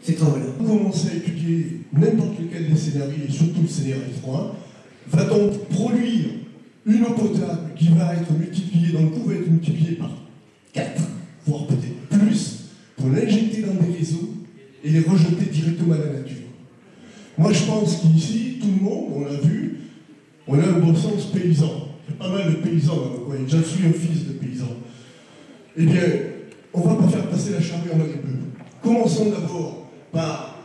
ces travaux-là. Commencer à étudier n'importe lequel des scénarios, et surtout le scénario 3, va donc produire une eau potable qui va être multipliée, dans le coût va être multiplié par 4, voire peut-être plus, pour l'injecter dans des réseaux et les rejeter directement à la nature. Moi je pense qu'ici, tout le monde, on l'a vu, on a un bon sens paysan. Il y a pas mal de paysans dans le coin, j'en suis un fils de paysan. Eh bien, on ne va pas faire passer la charrue avant les bœufs. Commençons d'abord par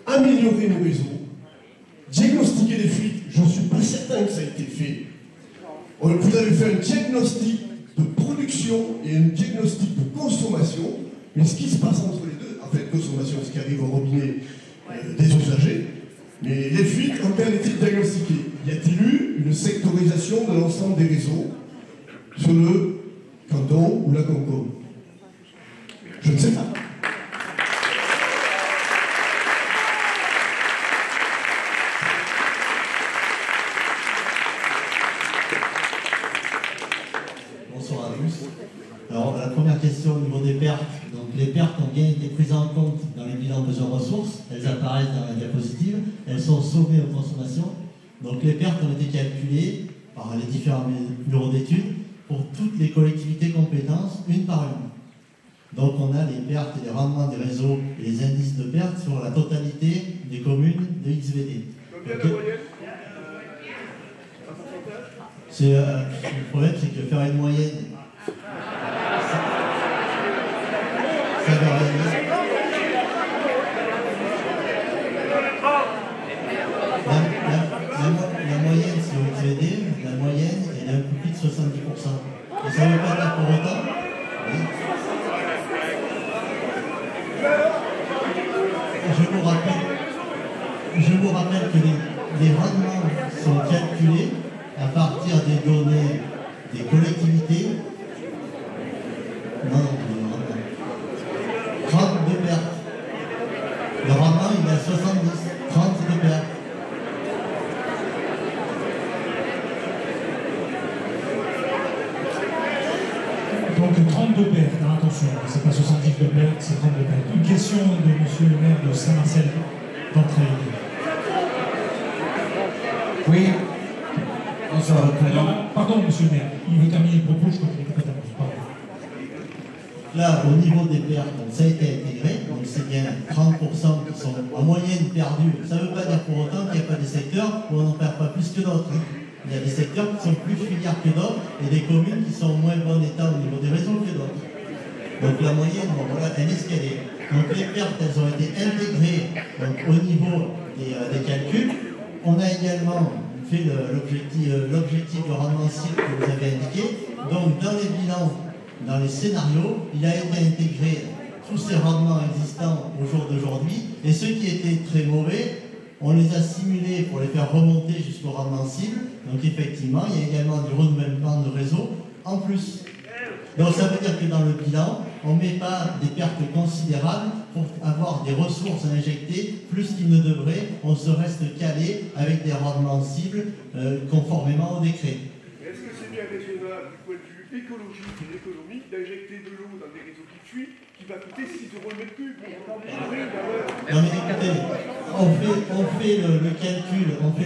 améliorer nos réseaux, diagnostiquer les fuites. Je ne suis pas certain que ça a été fait. Vous avez fait un diagnostic de production et un diagnostic de consommation, mais ce qui se passe entre les deux, en fait, consommation, ce qui arrive au robinet des usagers, mais les fuites, quand elles étaient diagnostiquées, y a-t-il eu une sectorisation de l'ensemble des réseaux sur le canton ou la Concôme? Je ne sais pas. Bonsoir à tous. Alors, la première question au niveau des pertes. Donc, les pertes ont bien été prises en compte dans les bilans besoins ressources. Elles apparaissent dans la diapositive. Elles sont sommées aux consommations. Donc, les pertes ont été calculées par les différents bureaux d'études pour toutes les collectivités compétences, une par une. Donc, on a les pertes et les rendements des réseaux et les indices de pertes sur la totalité des communes de XVD. Le problème, c'est que faire une moyenne, ça veut rien dire. La moyenne sur XVD, la moyenne, elle est un peu plus de 70%. Et ça ne veut pas dire pour autant. Oui. Je vous rappelle que les rendements sont calculés à partir des données des collectivités. Non, 30 de pertes. Le rendement, il est à 70, 30 de pertes. Donc 32 pertes, hein, attention, c'est pas 70 de pertes, c'est 32 pertes. Une question de monsieur le maire de Saint-Marcel d'entrée. Oui. Bonsoir. Non, pardon, monsieur le maire, il veut terminer le propos, je crois qu'il est pas pardon. Là, au niveau des pertes, donc, ça a été intégré, donc c'est bien 30% qui sont en moyenne perdus. Ça ne veut pas dire pour autant qu'il n'y a pas des secteurs où on n'en perd pas plus que d'autres. Il y a des secteurs qui sont plus filières que d'autres et des communes qui sont en moins bon état au niveau des réseaux que d'autres. Donc la moyenne, bon, voilà, elle est ce qu'elle est. Donc les pertes, elles ont été intégrées donc, au niveau des calculs. On a également fait l'objectif de rendement cible que vous avez indiqué. Donc dans les bilans, dans les scénarios, il a été intégré tous ces rendements existants au jour d'aujourd'hui. Et ceux qui étaient très mauvais, on les a simulés pour les faire remonter jusqu'au rendement cible. Donc effectivement, il y a également du renouvellement de réseau en plus. Donc ça veut dire que dans le bilan, on ne met pas des pertes considérables pour avoir des ressources à injecter plus qu'il ne devrait. On se reste calé avec des rendements cibles conformément au décret. Est-ce que c'est bien raisonnable du point de vue écologique et économique d'injecter de l'eau dans des réseaux qui fuient qui va coûter 6 € le mètre cube? Non mais écoutez, on fait le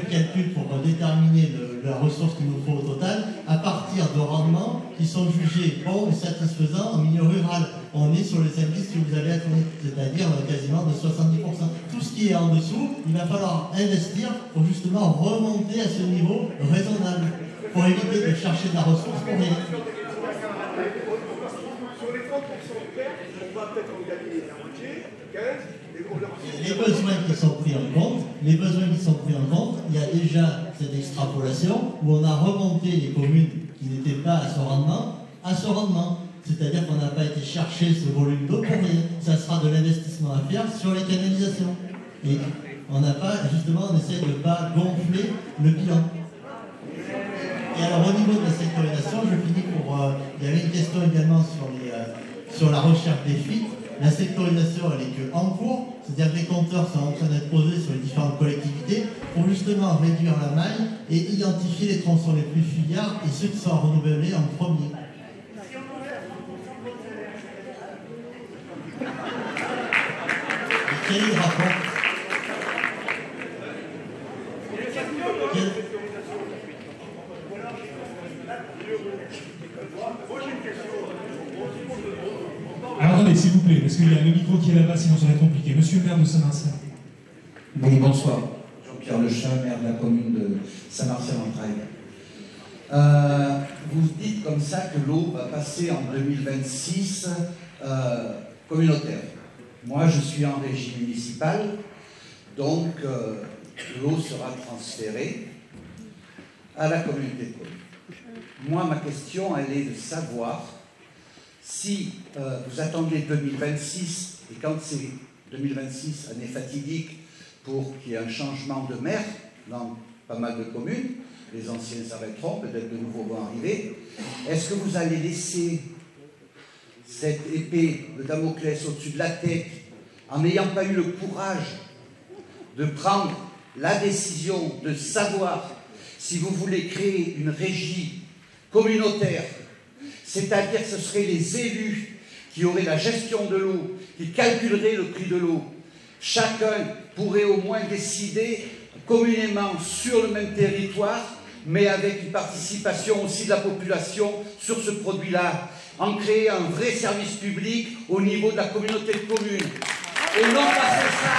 calcul pour déterminer la ressource qu'il nous faut au total à partir de rendements qui sont jugés bons et satisfaisants en milieu rural. On est sur les indices que vous avez atteindre, c'est-à-dire quasiment de 70%. Tout ce qui est en dessous, il va falloir investir pour justement remonter à ce niveau raisonnable, pour éviter de chercher de la ressource pour rien. Sur les 30% de pertes, on va peut-être en gagner la moitié, 15, les besoins qui sont pris en compte, il y a déjà cette extrapolation où on a remonté les communes qui n'étaient pas à ce rendement. C'est-à-dire qu'on n'a pas été chercher ce volume d'eau pour rien. Ça sera de l'investissement à faire sur les canalisations. Et on n'a pas, justement, on essaie de ne pas gonfler le bilan. Et alors au niveau de la sectorisation, je finis pour... il y avait une question également sur la recherche des fuites. La sectorisation, elle est qu'en cours, c'est-à-dire que les compteurs sont en train d'être posés sur les différentes collectivités pour justement réduire la maille et identifier les tronçons les plus fuyards et ceux qui sont à renouveler en premier. Quel est le rapport? Alors attendez, s'il vous plaît, parce qu'il y a le micro qui est là-bas, sinon ça va être compliqué. Monsieur le maire de Saint-Marcel. Oui, bonsoir. Jean-Pierre Lechat, maire de la commune de Saint-Marcel-en-Trailles. Vous dites comme ça que l'eau va passer en 2026 communautaire. Moi, je suis en régie municipale, donc l'eau sera transférée à la communauté de communes. Moi, ma question, elle est de savoir si vous attendez 2026, et quand c'est 2026, année fatidique, pour qu'il y ait un changement de maire dans pas mal de communes, les anciens s'arrêteront, peut-être de nouveaux vont arriver, est-ce que vous allez laisser cette épée de Damoclès au-dessus de la tête en n'ayant pas eu le courage de prendre la décision de savoir si vous voulez créer une régie communautaire, c'est-à-dire que ce seraient les élus qui auraient la gestion de l'eau, qui calculeraient le prix de l'eau. Chacun pourrait au moins décider communément sur le même territoire, mais avec une participation aussi de la population sur ce produit-là, en créer un vrai service public au niveau de la communauté de communes. Et non passer ça.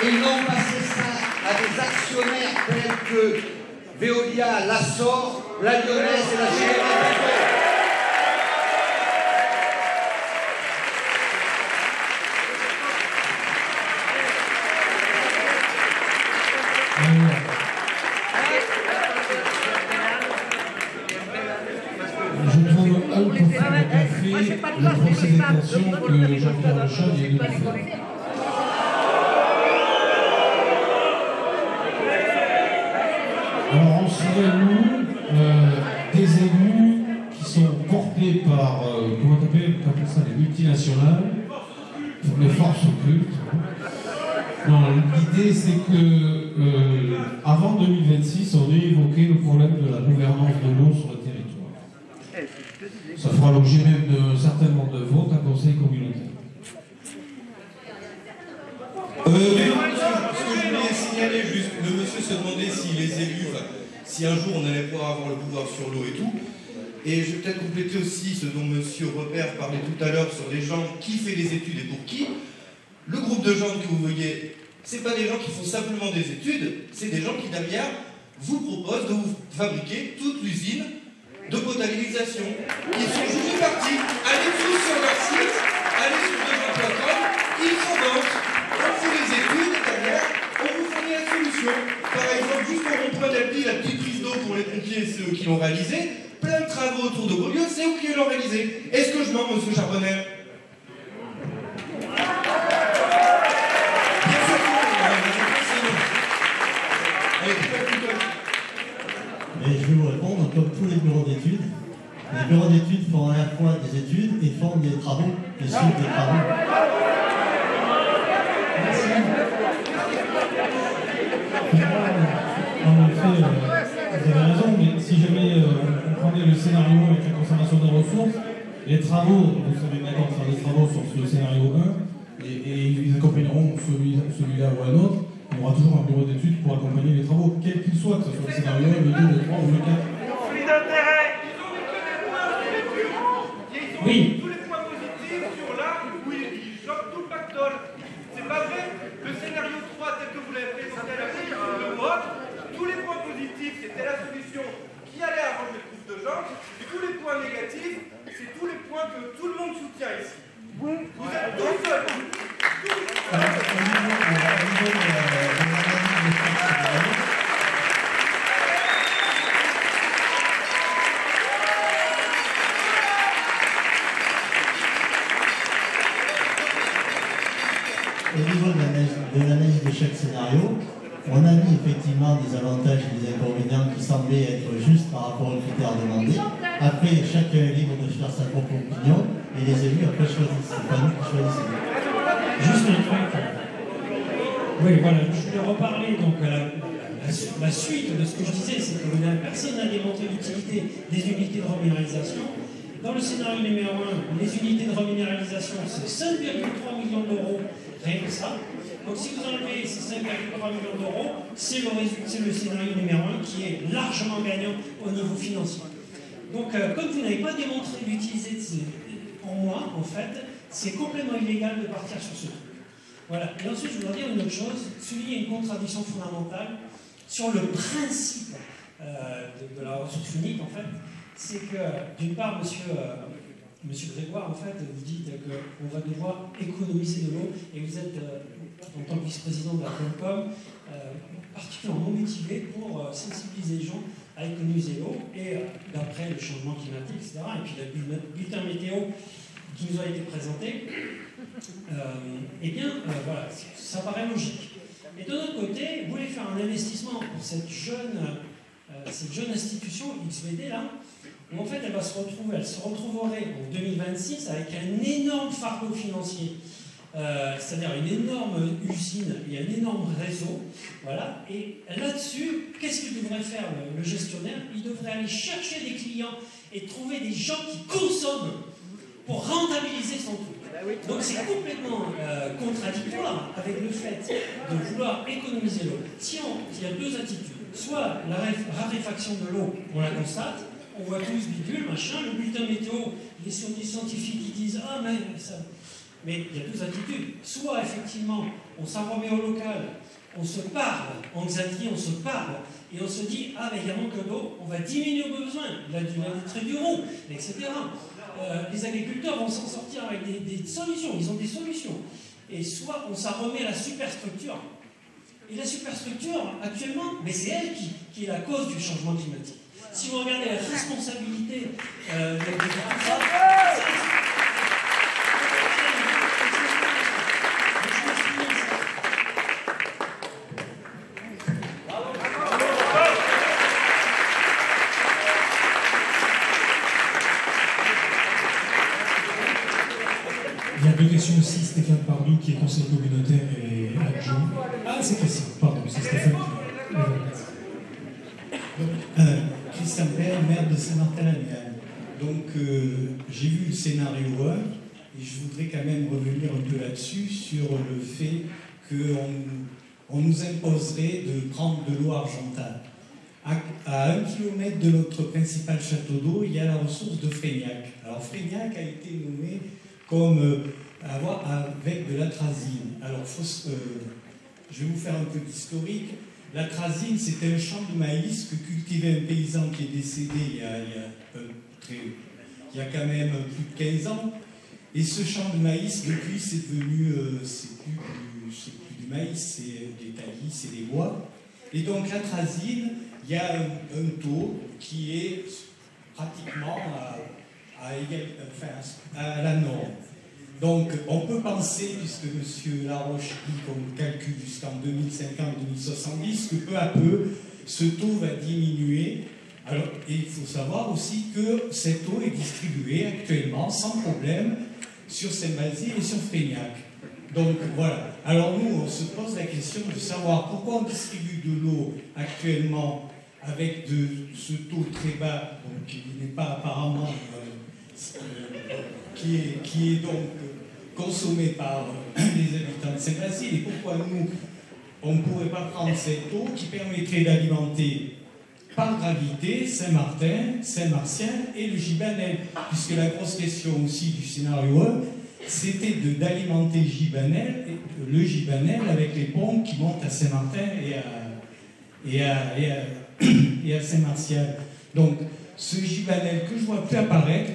Et non passer ça à des actionnaires tels que Veolia, l'Assor, la Lyonnaise et la Générale. Je trouve un peu de café le procès d'attention que Jean-Pierre Lechat vient de nous faire. Alors on serait, nous, des élus qui sont portés par, comment on appelle ça, les multinationales, pour les forces occultes. Non, l'idée c'est que avant 2026, on ait évoqué le problème de la gouvernance de l'eau sur le territoire. Ça fera l'objet même certainement de votes à conseil communautaire. Ce que je voulais signaler, juste, le monsieur se demandait si les élus, si un jour on allait pouvoir avoir le pouvoir sur l'eau et tout. Et je vais peut-être compléter aussi ce dont monsieur Repère parlait tout à l'heure sur les gens qui fait les études et pour qui. Le groupe de gens que vous voyez, c'est pas des gens qui font simplement des études, c'est des gens qui derrière vous proposent de vous fabriquer toute l'usine de potabilisation. Ils sont juste partis. Allez tous sur leur site, allez sur dejean.com, ils commencent, on fait les études et derrière, on vous fournit la solution. Par exemple, juste au rond-point d'Albi, la petite prise d'eau pour les pompiers, c'est eux qui l'ont réalisé. Plein de travaux autour de Beaulieu, c'est eux qui l'ont réalisé. Est-ce que je mens, monsieur Charbonnet? Et je vais vous répondre, comme tous les bureaux d'études, les bureaux d'études font à la fois des études et font des travaux, et suivent des travaux. En effet, vous avez raison, mais si jamais on prenait le scénario avec la consommation de ressources, les travaux, vous savez bien qu'on fera des travaux sur le scénario 1, et ils accompagneront celui-là ou un autre. Il y aura toujours un bureau d'études pour accompagner les travaux, quels qu'ils soient, que ce soit le scénario 1, le 2, le 3 ou le 4. Conflit d'intérêt. Oui. Tous les points positifs sur là où ils chopent tout le pactole. C'est pas vrai. Le scénario 3 tel que vous l'avez présenté à la commission de vote, tous les points positifs c'était la solution qui allait arranger le groupe de gens, et tous les points négatifs, c'est tous les points que tout le monde soutient ici. Vous êtes tout seul. Au niveau de l'analyse de chaque scénario, on a mis effectivement des avantages et des inconvénients qui semblaient être justes par rapport aux critères demandés. Après, chacun est libre de faire sa propre opinion et les élus après choisissent. C'est pas nous qui choisissons. Juste un truc. Oui, voilà, je voulais reparler donc à la suite de ce que je disais, c'est que personne n'a démontré l'utilité des unités de reminéralisation. Dans le scénario numéro 1, les unités de reminéralisation, c'est 5,3 millions d'euros, rien que ça. Donc si vous enlevez ces 5,3 millions d'euros, c'est le scénario numéro 1 qui est largement gagnant au niveau financier. Donc comme vous n'avez pas démontré l'utilité pour moi, en fait, c'est complètement illégal de partir sur ce truc. Voilà. Et ensuite, je voudrais dire une autre chose, souligner une contradiction fondamentale sur le principe de la ressource unique, en fait. C'est que, d'une part, monsieur Grégoire, en fait, vous dites qu'on va devoir économiser de l'eau, et vous êtes, en tant que vice-président de la Comcom, particulièrement motivé pour sensibiliser les gens à économiser l'eau, et d'après le changement climatique, etc., et puis le bulletin météo qui nous a été présenté, eh bien, voilà, ça paraît logique. Et de l'autre côté, vous voulez faire un investissement pour cette jeune institution XVD, là, où en fait elle se retrouverait en 2026 avec un énorme fardeau financier, c'est-à-dire une énorme usine et un énorme réseau, voilà. Et là-dessus, qu'est-ce qu'il devrait faire le gestionnaire? Il devrait aller chercher des clients et trouver des gens qui consomment pour rentabiliser son truc. Donc c'est complètement contradictoire avec le fait de vouloir économiser l'eau. Il y a deux attitudes. Soit la raréfaction de l'eau, on la constate, on voit tous bidule, machin, le bulletin météo, les scientifiques qui disent « Ah, mais ça... » Mais il y a deux attitudes. Soit, effectivement, on s'en remet au local, on se parle, en Xavier, on se parle, et on se dit « Ah, mais il y a manque d'eau, on va diminuer le besoin, la traits du roux, etc. » Les agriculteurs vont s'en sortir avec des solutions, ils ont des solutions. Et soit, on s'en remet à la superstructure. Et la superstructure, actuellement, mais c'est elle qui est la cause du changement climatique. Si vous regardez la responsabilité Il y a deux questions aussi. Stéphane Pardou, qui est conseiller communautaire et adjoint. Ah, c'est Christian, pardon, c'est Stéphane Christian Père, maire de Saint-Martin-la-Mienne. Donc, j'ai vu le scénario 1 et je voudrais quand même revenir un peu là-dessus, sur le fait qu'on nous imposerait de prendre de l'eau argentale. À 1 km de notre principal château d'eau, il y a la ressource de Frégnac. Alors, Frégnac a été nommé comme avec de l'atrazine. Alors, je vais vous faire un peu d'historique. L'atrazine, c'était un champ de maïs que cultivait un paysan qui est décédé il y a quand même plus de 15 ans. Et ce champ de maïs, depuis, c'est devenu, c'est plus du maïs, c'est des taillis, c'est des bois. Et donc, l'atrazine, il y a un taux qui est pratiquement à la norme. Donc, on peut penser, puisque M. Laroche dit qu'on calcule jusqu'en 2050-2070, que peu à peu, ce taux va diminuer. Alors, et il faut savoir aussi que cette eau est distribuée actuellement, sans problème, sur Saint-Basile et sur Frégnac. Donc, voilà. Alors, nous, on se pose la question de savoir pourquoi on distribue de l'eau actuellement avec ce taux très bas, donc, qui n'est pas apparemment... qui est donc consommé par les habitants de Saint-Basile, et pourquoi nous, on ne pourrait pas prendre cette eau qui permettrait d'alimenter par gravité Saint-Martin, Saint-Martien et le Gibanel, puisque la grosse question aussi du scénario 1, c'était d'alimenter le Gibanel avec les pompes qui montent à Saint-Martin et à Saint-Martial. Donc, ce Gibanel que je ne vois plus apparaître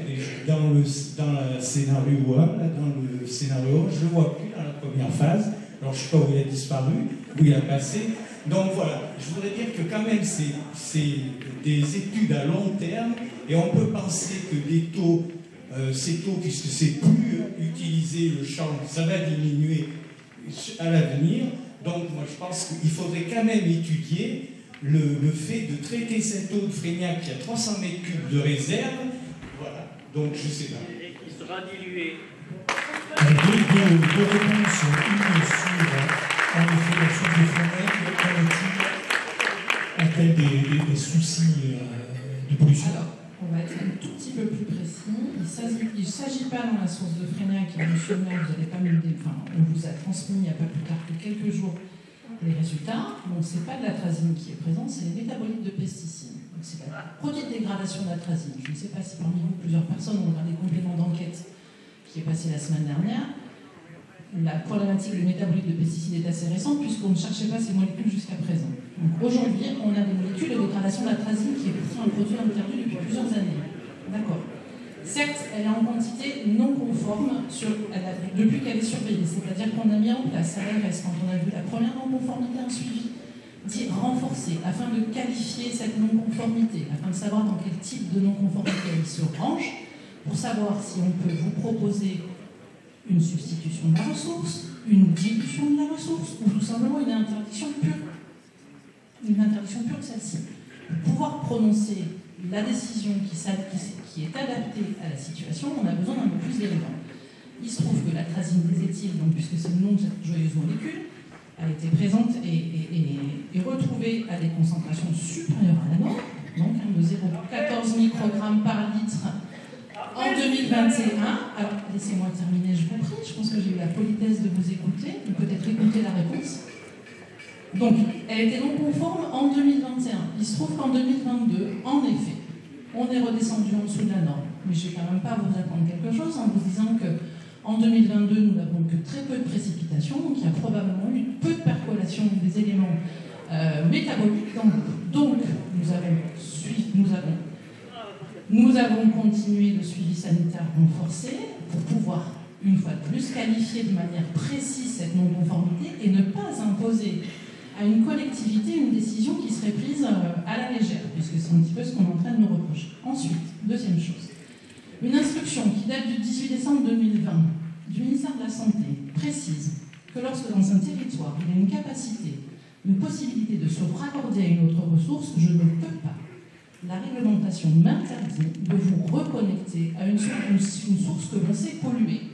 dans le scénario 1, dans le scénario, je ne le vois plus dans la première phase. Alors je ne sais pas où il a disparu, où il a passé. Donc voilà, je voudrais dire que quand même c'est des études à long terme, et on peut penser que ces taux, puisque c'est plus utilisé le champ, ça va diminuer à l'avenir. Donc moi je pense qu'il faudrait quand même étudier le fait de traiter cette eau de Frégnac qui a 300 mètres cubes de réserve. Voilà, donc je sais pas. Il sera dilué. Deux réponses, une sur en effet la source de Frégnac, a-t-elle des soucis de pollution? Alors, on va être un tout petit peu plus précis. Il ne s'agit pas dans la source de Freinet qui est mentionné, vous n'allez pas on vous a transmis il n'y a pas plus tard que quelques jours les résultats. Donc ce n'est pas de l'atrazine qui est présent, c'est les métabolites de pesticides. C'est la produit de dégradation d'atrazine. Je ne sais pas si parmi vous, plusieurs personnes ont regardé le complément d'enquête qui est passé la semaine dernière. La problématique des métabolites de pesticides est assez récente puisqu'on ne cherchait pas ces molécules jusqu'à présent. Donc aujourd'hui, on a des molécules de dégradation d'atrazine qui est pourtant un produit interdit depuis plusieurs années. D'accord. Certes, elle est en quantité non conforme depuis qu'elle est surveillée. C'est-à-dire qu'on a mis en place à l'ARS, quand on a vu la première non-conformité, un suivi dit renforcé afin de qualifier cette non-conformité, afin de savoir dans quel type de non-conformité elle se range, pour savoir si on peut vous proposer une substitution de la ressource, une dilution de la ressource, ou tout simplement une interdiction pure. Une interdiction pure de celle-ci. Pour pouvoir prononcer la décision qui est adaptée à la situation, on a besoin d'un peu plus d'éléments. Il se trouve que l'atrazine déséthyle, donc puisque c'est le nom de cette joyeuse molécule, a été présente et retrouvée à des concentrations supérieures à la norme, donc de 0,14 microgrammes par litre en 2021. Alors, laissez-moi terminer, je vous prie. Je pense que j'ai eu la politesse de vous écouter, ou peut-être écouter la réponse. Donc, elle était non conforme en 2021. Il se trouve qu'en 2022, en effet, on est redescendu en dessous de la norme. Mais je ne vais quand même pas vous apprendre quelque chose en vous disant qu'en 2022, nous n'avons que très peu de précipitations, donc il y a probablement eu peu de percolation des éléments métaboliques dans l'eau. Donc, nous avons continué le suivi sanitaire renforcé pour pouvoir, une fois de plus, qualifier de manière précise cette non-conformité et ne pas imposer à une collectivité une décision qui serait prise à la légère, puisque c'est un petit peu ce qu'on est en train de nous reprocher. Ensuite, deuxième chose, une instruction qui date du 18 décembre 2020 du ministère de la Santé précise que lorsque dans un territoire il y a une capacité, une possibilité de se raccorder à une autre ressource, je ne peux pas. La réglementation m'interdit de vous reconnecter à une source que l'on sait polluer.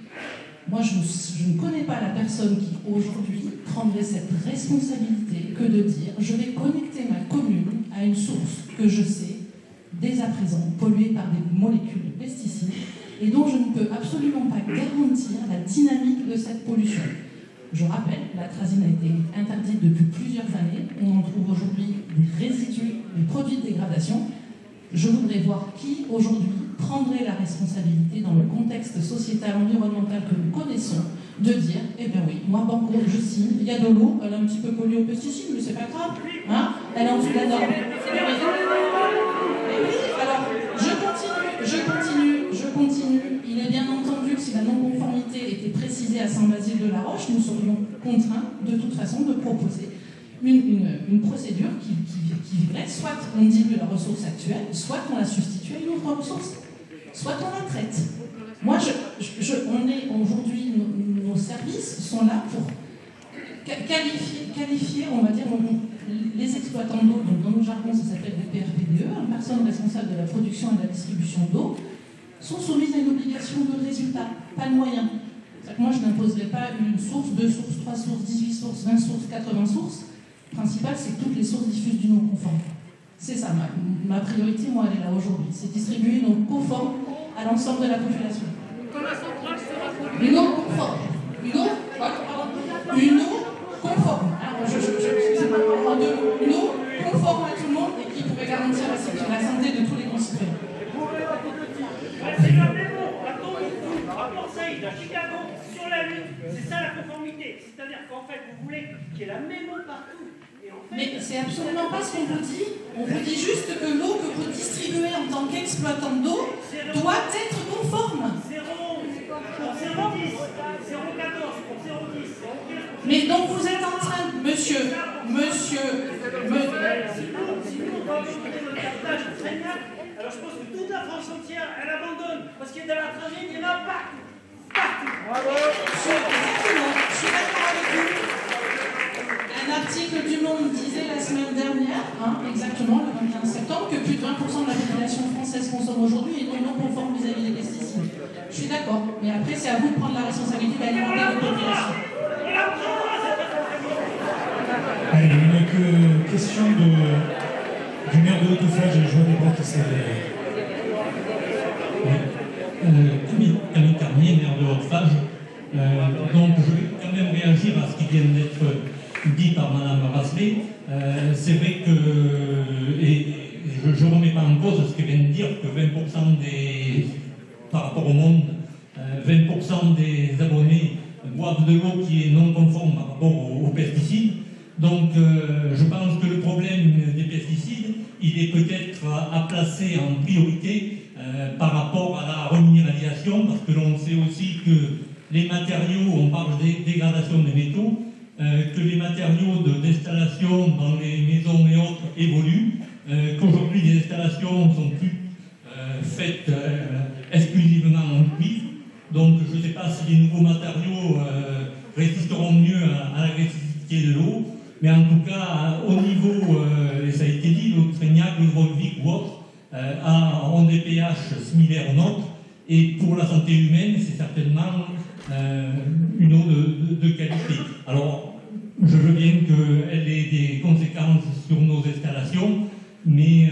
Moi, je ne connais pas la personne qui, aujourd'hui, prendrait cette responsabilité que de dire « je vais connecter ma commune à une source que je sais, dès à présent, polluée par des molécules de pesticides et dont je ne peux absolument pas garantir la dynamique de cette pollution ». Je rappelle, l'atrazine a été interdite depuis plusieurs années. On en trouve aujourd'hui des résidus, des produits de dégradation. Je voudrais voir qui, aujourd'hui, prendrait la responsabilité dans le contexte sociétal, environnemental que nous connaissons, de dire, eh bien oui, moi, Banco, je signe, il y a de l'eau, elle est un petit peu polluée aux pesticides, mais c'est pas grave, hein, elle est en dessous de la norme. Et oui, alors, je continue. Il est bien entendu que si la non-conformité était précisée à Saint-Basile-de-la-Roche, nous serions contraints, de toute façon, de proposer une procédure qui vivrait, soit on dilue la ressource actuelle, soit on la substitue à une autre ressource, soit on la traite. Moi, on est aujourd'hui, nos services sont là pour qualifier, on va dire, les exploitants d'eau, donc dans nos jargons ça s'appelle des PRPDE, personnes responsables de la production et de la distribution d'eau, sont soumises à une obligation de résultat, pas de moyens. Moi, je n'imposerai pas une source, 2 sources, 3 sources, 18 sources, 20 sources, 80 sources. Le principal, c'est que toutes les sources diffusent du non conforme. C'est ça, ma priorité, moi, elle est là aujourd'hui. C'est distribuer une eau conforme à l'ensemble de la population. Une eau conforme. Une eau conforme. Alors, une eau conforme à tout le monde et qui pourrait garantir la santé de tous les concitoyens. C'est la même eau, à Toronto, à Marseille, à Chicago, sur la Lune. C'est ça la conformité. C'est-à-dire qu'en fait, vous voulez qu'il y ait la même eau partout. Mais c'est absolument pas ce qu'on vous dit. On vous dit juste que l'eau que vous distribuez en tant qu'exploitant d'eau doit être conforme. 0,10 pour 0,10, 0,14 pour 0,10. Mais donc vous êtes en train, monsieur. Si nous, on doit augmenter notre captage très bien, alors je pense que toute la France entière, elle abandonne. Parce qu'il y a de la tragédie, il y en a partout. Partout. Je suis d'accord avec vous. Un article du Monde disait la semaine dernière, exactement le 21 septembre, que plus de 20% de la population française consomme aujourd'hui et non conforme vis-à-vis des pesticides. Je suis d'accord, mais après c'est à vous de prendre la responsabilité d'alimenter votre population. Allez, il n'y a que question du maire de Haute-Fage et Joël Desbras qui s'est... Oui. Camille Carnier, maire de Haute-Fage. Donc je vais quand même réagir à ce qui vient d'être dit par Mme Raslet. C'est vrai que, et je ne remets pas en cause ce qu'elle vient de dire, que 20% par rapport au monde, 20% des abonnés boivent de l'eau qui est non conforme par rapport aux pesticides. Donc je pense que le problème des pesticides, il est peut-être à placer en priorité par rapport à la reminéralisation, parce que l'on sait aussi que les matériaux, on parle de dégradation des métaux, que les matériaux d'installation dans les maisons et autres évoluent, qu'aujourd'hui les installations ne sont plus faites exclusivement en cuivre. Donc je ne sais pas si les nouveaux matériaux résisteront mieux à l'agressivité de l'eau, mais en tout cas au niveau, et ça a été dit, l'eau de Trégnac, l'eau de Volvic ou autre, ont des pH similaires aux nôtres, et pour la santé humaine, c'est certainement une eau de qualité. Alors, je veux bien qu'elle ait des conséquences sur nos installations, mais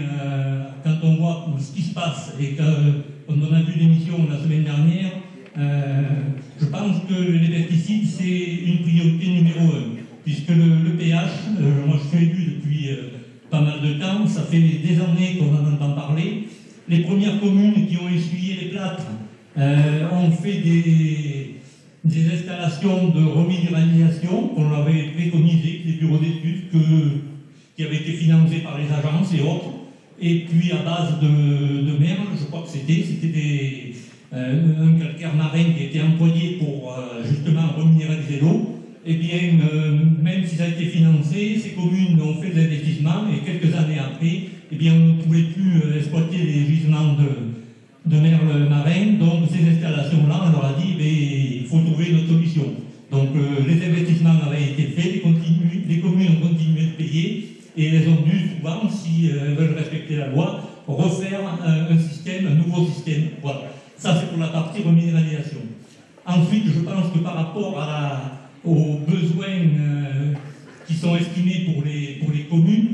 quand on voit ce qui se passe, et qu'on a vu l'émission la semaine dernière, je pense que les pesticides, c'est une priorité numéro 1, puisque le pH, moi je suis élu depuis pas mal de temps, ça fait des années qu'on en entend parler. Les premières communes qui ont essuyé les plâtres ont fait des installations de reminéralisation qu'on avait préconisées, des bureaux d'études qui avaient été financés par les agences et autres. Et puis à base de merle, je crois que c'était un calcaire marin qui a été employé pour justement reminéraliser l'eau. Eh bien, même si ça a été financé, ces communes ont fait des investissements et quelques années après, eh bien, on ne pouvait plus exploiter les gisements de merle marin. Donc ces installations-là, on leur a dit, il faut trouver une autre solution. Donc les investissements avaient été faits, les communes ont continué de payer et elles ont dû souvent, si elles veulent respecter la loi, refaire un nouveau système. Voilà. Ça c'est pour la partie reminéralisation. Ensuite, je pense que par rapport aux besoins qui sont estimés pour les communes,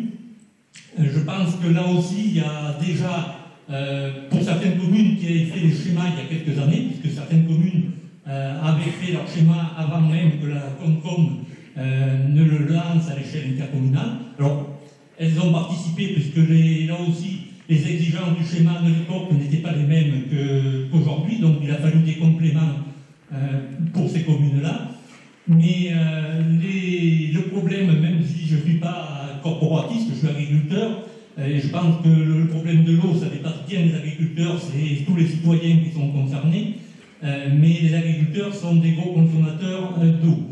je pense que là aussi, il y a déjà, pour certaines communes qui avaient fait les schémas il y a quelques années, puisque certaines communes avaient fait leur schéma avant même que la Comcom ne le lance à l'échelle intercommunale. Alors, elles ont participé, puisque là aussi, les exigences du schéma de l'époque n'étaient pas les mêmes qu'aujourd'hui, donc il a fallu des compléments pour ces communes-là. Mais le problème, même si je ne suis pas corporatiste, je suis agriculteur, et je pense que le problème de l'eau, ça dépasse bien les agriculteurs, c'est tous les citoyens qui sont concernés, mais les agriculteurs sont des gros consommateurs d'eau.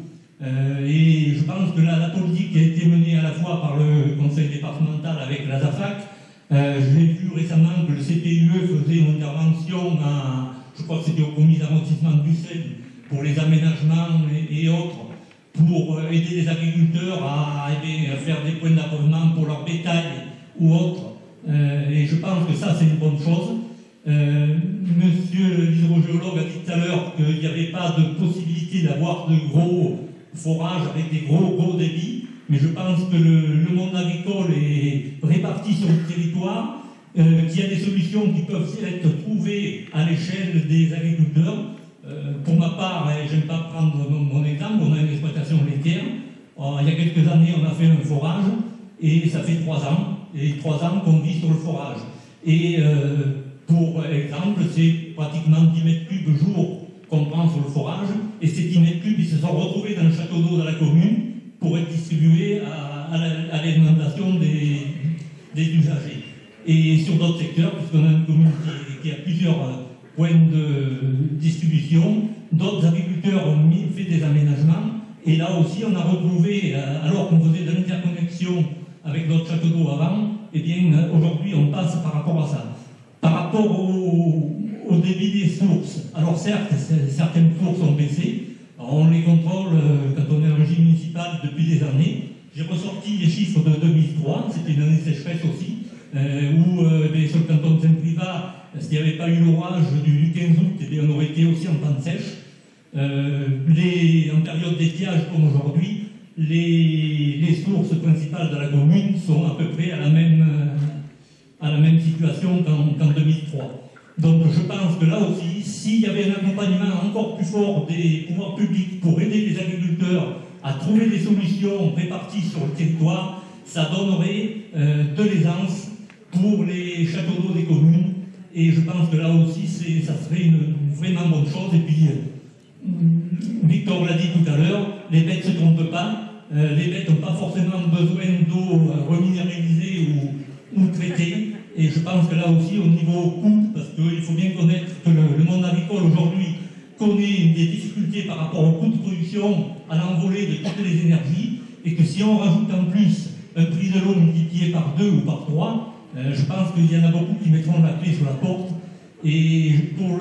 Et je pense que la politique qui a été menée à la fois par le conseil départemental avec la ZAFAC, j'ai vu récemment que le CPUE faisait une intervention, je crois que c'était au premier arrondissement de Bruxelles, pour les aménagements et autres, pour aider les agriculteurs à faire des points d'approvisionnement pour leur bétail ou autres. Et je pense que ça, c'est une bonne chose. Monsieur l'hydrogéologue a dit tout à l'heure qu'il n'y avait pas de possibilité d'avoir de gros forages avec des gros débits, mais je pense que le monde agricole est réparti sur le territoire, qu'il y a des solutions qui peuvent être trouvées à l'échelle des agriculteurs. Pour ma part, je n'aime pas prendre mon exemple, on a une exploitation laitière. Il y a quelques années, on a fait un forage, et ça fait 3 ans, et 3 ans qu'on vit sur le forage. Et pour exemple, c'est pratiquement 10 mètres cubes jour qu'on prend sur le forage, et ces 10 mètres cubes, ils se sont retrouvés dans le château d'eau de la commune pour être distribués à l'alimentation des usagers. Et sur d'autres secteurs, puisqu'on a une commune qui a plusieurs points de distribution, d'autres agriculteurs ont fait des aménagements, et là aussi on a retrouvé, alors qu'on faisait de l'interconnexion avec notre château d'eau avant, et bien aujourd'hui on passe par rapport à ça. Par rapport au débit des sources, alors certes, certaines sources ont baissé, on les contrôle quand on est en régie municipale depuis des années. J'ai ressorti les chiffres de 2003, c'était une année sécheresse aussi, où sur le canton de Saint-Privat, s'il n'y avait pas eu l'orage du 15 août, eh bien, on aurait été aussi en temps de sèche. En période d'étiage comme aujourd'hui, les sources principales de la commune sont à peu près à la même situation qu'en 2003. Donc je pense que là aussi, s'il y avait un accompagnement encore plus fort des pouvoirs publics pour aider les agriculteurs à trouver des solutions réparties sur le territoire, ça donnerait de l'aisance pour les châteaux d'eau des communes. Et je pense que là aussi, ça serait une vraiment bonne chose. Et puis, Victor l'a dit tout à l'heure, les bêtes ne se trompent pas. Les bêtes n'ont pas forcément besoin d'eau reminéralisée ou traitée. Et je pense que là aussi, au niveau coût, parce qu'il faut bien connaître que le monde agricole aujourd'hui connaît des difficultés par rapport au coût de production à l'envolée de toutes les énergies, et que si on rajoute en plus un prix de l'eau multiplié par 2 ou par 3, je pense qu'il y en a beaucoup qui mettront la clé sur la porte. Et pour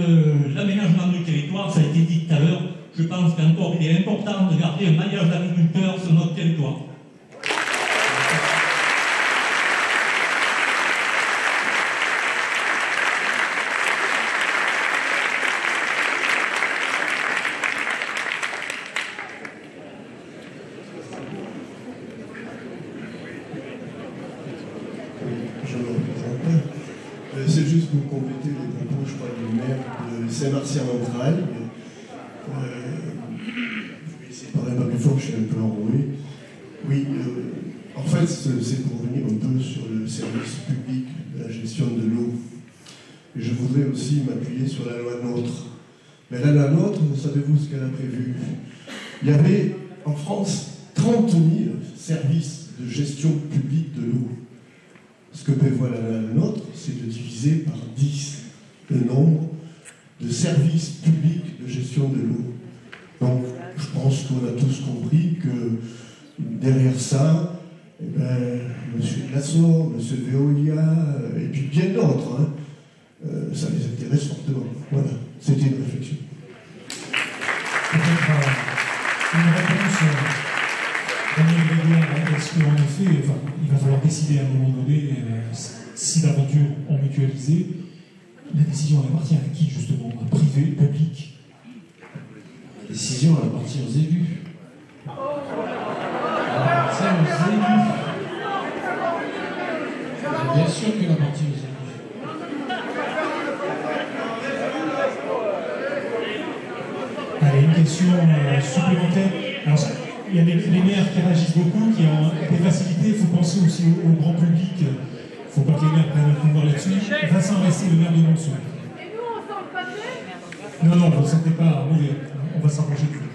l'aménagement du territoire, ça a été dit tout à l'heure, je pense qu'encore il est important de garder un maillage d'agriculteurs sur notre territoire. C'est juste pour compléter les propos, je crois, du maire de Saint-Martien-Ventrailles. Je vais essayer de parler un peu plus fort, je suis un peu enroué. Oui, en fait, c'est pour revenir un peu sur le service public de la gestion de l'eau. Et je voudrais aussi m'appuyer sur la loi NOTRe. Mais la loi NOTRe, savez-vous ce qu'elle a prévu? Il y avait en France 30 000 services de gestion publique de l'eau. Ce que prévoit la loi NOTRe, c'est de diviser par 10 le nombre de services publics de gestion de l'eau. Donc, je pense qu'on a tous compris que derrière ça, eh ben, M. Glassor, M. Veolia, et puis bien d'autres, hein, ça les intéresse fortement. Voilà, c'était une réflexion. Peut-être une réponse est-ce qu'en effet, enfin, il va falloir décider à un moment donné si l'aventure en mutualisé, la décision elle appartient à qui justement? À privé, public? La décision elle appartient aux élus. Elle appartient aux élus. Bien sûr qu'elle appartient aux élus. Allez, une question supplémentaire. Alors, il y a les maires qui réagissent beaucoup, qui ont des facilités. Il faut penser aussi au grand public. Il ne faut pas que les maires prennent le pouvoir là-dessus. Vincent Ressé, le maire de Monceau. Et nous, on s'en passait? Non, non, vous ne sentez pas mauvais. On va s'approcher de vous.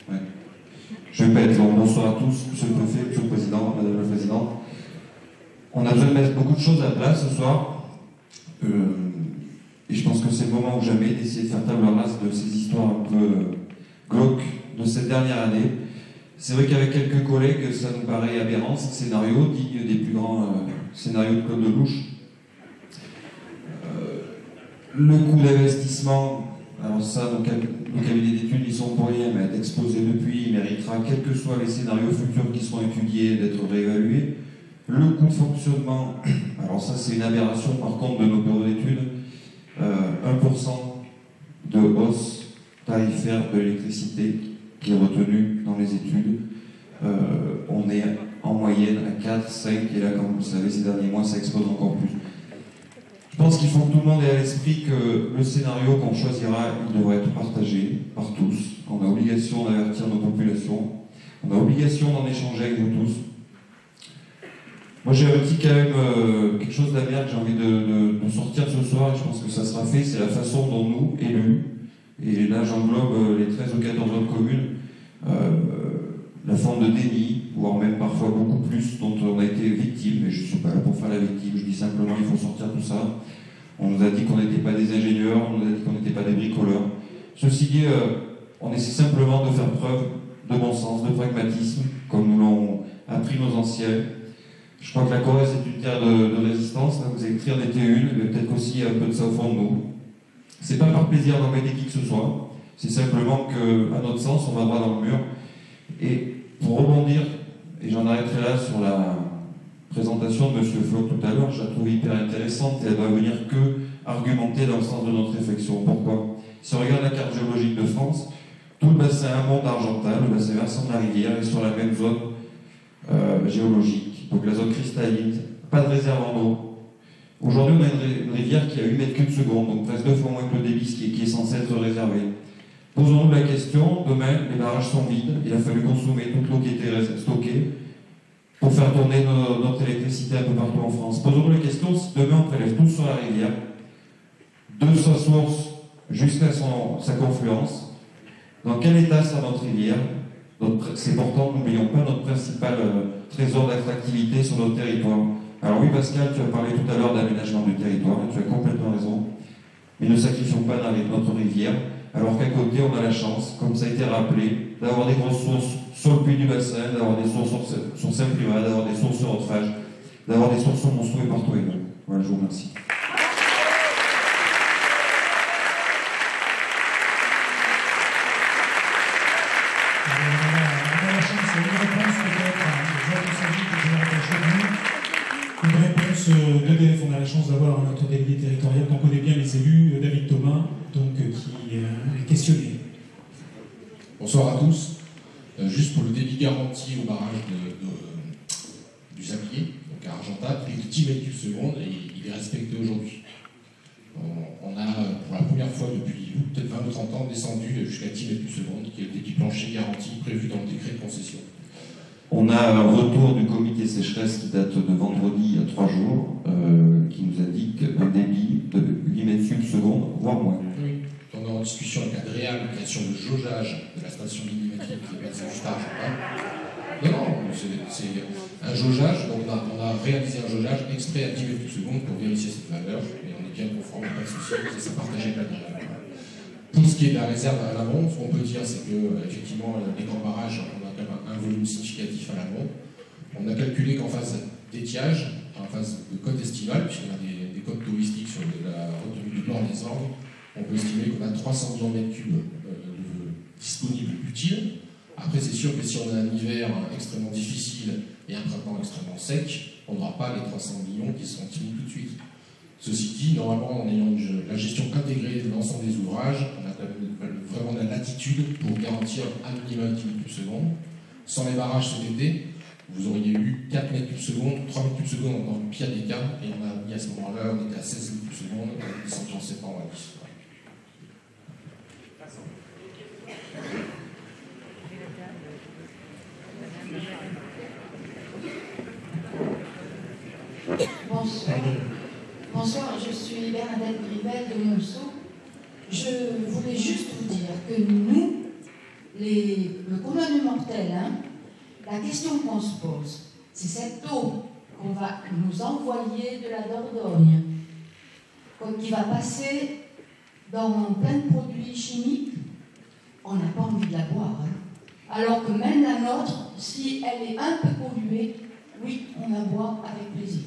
Ouais. Je vais pas être long. Bonsoir à tous, monsieur le préfet, monsieur le président, madame la présidente. On a besoin de mettre beaucoup de choses à plat ce soir. Et je pense que c'est le moment ou jamais d'essayer de faire table rase de ces histoires un peu glauques de cette dernière année. C'est vrai qu'avec quelques collègues, ça nous paraît aberrant, ce scénario, digne des plus grands scénarios de Claude Lelouch. Le coût d'investissement, alors ça, nos cabinets d'études, ils sont pour rien, mais être exposé depuis, il méritera, quels que soient les scénarios futurs qui seront étudiés, d'être réévalués. Le coût de fonctionnement, alors ça c'est une aberration par contre de nos bureaux d'études, 1% de hausse tarifaire de l'électricité qui est retenu dans les études. On est en moyenne à 4, 5, et là comme vous le savez ces derniers mois ça explose encore plus. Je pense qu'il faut que tout le monde ait à l'esprit que le scénario qu'on choisira, il devrait être partagé par tous. On a obligation d'avertir nos populations, on a obligation d'en échanger avec vous tous. Moi j'ai un petit quand même quelque chose d'amer que j'ai envie de sortir ce soir et je pense que ça sera fait, c'est la façon dont nous, élus, et là j'englobe les 13 ou 14 autres communes, la forme de déni, voire même parfois beaucoup plus, dont on a été victime, mais je ne suis pas là pour faire la victime, je dis simplement il faut sortir tout ça. On nous a dit qu'on n'était pas des ingénieurs, on nous a dit qu'on n'était pas des bricoleurs. Ceci dit, on essaie simplement de faire preuve de bon sens, de pragmatisme, comme nous l'ont appris nos anciens. Je crois que la Corrèze est une terre de résistance, là, vous avez écrit en été une, mais peut-être qu'aussi un peu de ça au fond de nous. C'est pas par plaisir d'embêter qui que ce soit, c'est simplement qu'à notre sens, on va droit dans le mur. Et pour rebondir, et j'en arrêterai là sur la présentation de M. Floch tout à l'heure, je la trouve hyper intéressante et elle va venir que argumenter dans le sens de notre réflexion. Pourquoi? Si on regarde la carte géologique de France, Tout le bassin amont d'Argentat, le bassin versant de la rivière, est sur la même zone géologique. Donc la zone cristalline, pas de réserve en eau. Aujourd'hui, on a une rivière qui a 8 mètres cubes secondes, donc presque 2 fois moins que le débit qui est censé être réservé. Posons-nous la question, demain, les barrages sont vides, il a fallu consommer toute l'eau qui était stockée pour faire tourner notre électricité un peu partout en France. Posons-nous la question, si demain on prélève tout sur la rivière, de sa source jusqu'à sa confluence, dans quel état sera notre rivière? C'est pourtant, n'oublions pas, notre principal trésor d'attractivité sur notre territoire. Alors oui, Pascal, tu as parlé tout à l'heure d'aménagement du territoire, et tu as complètement raison, mais ne sacrifions pas notre rivière, alors qu'à côté, on a la chance, comme ça a été rappelé, d'avoir des grosses sources sur le puits du bassin, d'avoir des sources sur Saint-Privat, d'avoir des sources sur Haute-Fage, d'avoir des sources sur Monceau et partout ailleurs. Voilà, je vous remercie. D'EDF, on a la chance d'avoir notre délégué territorial qu'on connaît bien, les élus, David Thomas, donc, qui est questionné. Bonsoir à tous. Juste pour le débit garanti au barrage du Sablier, donc à Argentat, il est de 10 mètres cubes secondes et il est respecté aujourd'hui. On a pour la première fois depuis peut-être 20 ou 30 ans descendu jusqu'à 10 mètres cubes secondes, qui est le débit plancher garanti prévu dans le décret de concession. On a un retour du comité sécheresse qui date de vendredi il y a 3 jours, qui nous indique un débit de 8 mètres cubes seconde, voire moins. Oui. On est en discussion avec la réhabilitation de jaugeage de la station millimétrique qui est passée juste à Argentat. Non, c'est un jaugeage, donc on a réalisé un jaugeage exprès à 10 mètres cubes seconde pour vérifier cette valeur, et on est bien conforme, pas de souci, et ça partageait avec la réhabilitation. Pour ce qui est de la réserve à l'amont, ce qu'on peut dire, c'est que effectivement, les grands barrages, on a quand même un volume significatif à l'amont. On a calculé qu'en phase d'étiage, en phase de côte estivale, puisqu'on a des côtes touristiques sur la retenue du nord des Orgues, on peut estimer qu'on a 300 millions de mètres cubes disponibles utiles. Après, c'est sûr que si on a un hiver extrêmement difficile et un printemps extrêmement sec, on n'aura pas les 300 millions qui seront disponibles tout de suite. Ceci dit, normalement, en ayant la gestion intégrée de l'ensemble des ouvrages, on a quand même vraiment la latitude pour garantir un minimum de 10 mètres cubes secondes. Sans les barrages cet été, vous auriez eu 4 mètres cubes secondes, 3 mètres cubes secondes dans le pire des cas, et on a mis à ce moment-là, on était à 16 mètres cubes secondes, on est descendu en septembre à 10. Bonsoir. Bonsoir, je suis Bernadette Grivel de Monceau. Je voulais juste vous dire que nous, le commun des mortels, la question qu'on se pose, c'est cette eau qu'on va nous envoyer de la Dordogne, qui va passer dans plein de produits chimiques. On n'a pas envie de la boire. Alors que même la nôtre, si elle est un peu polluée, oui, on la boit avec plaisir.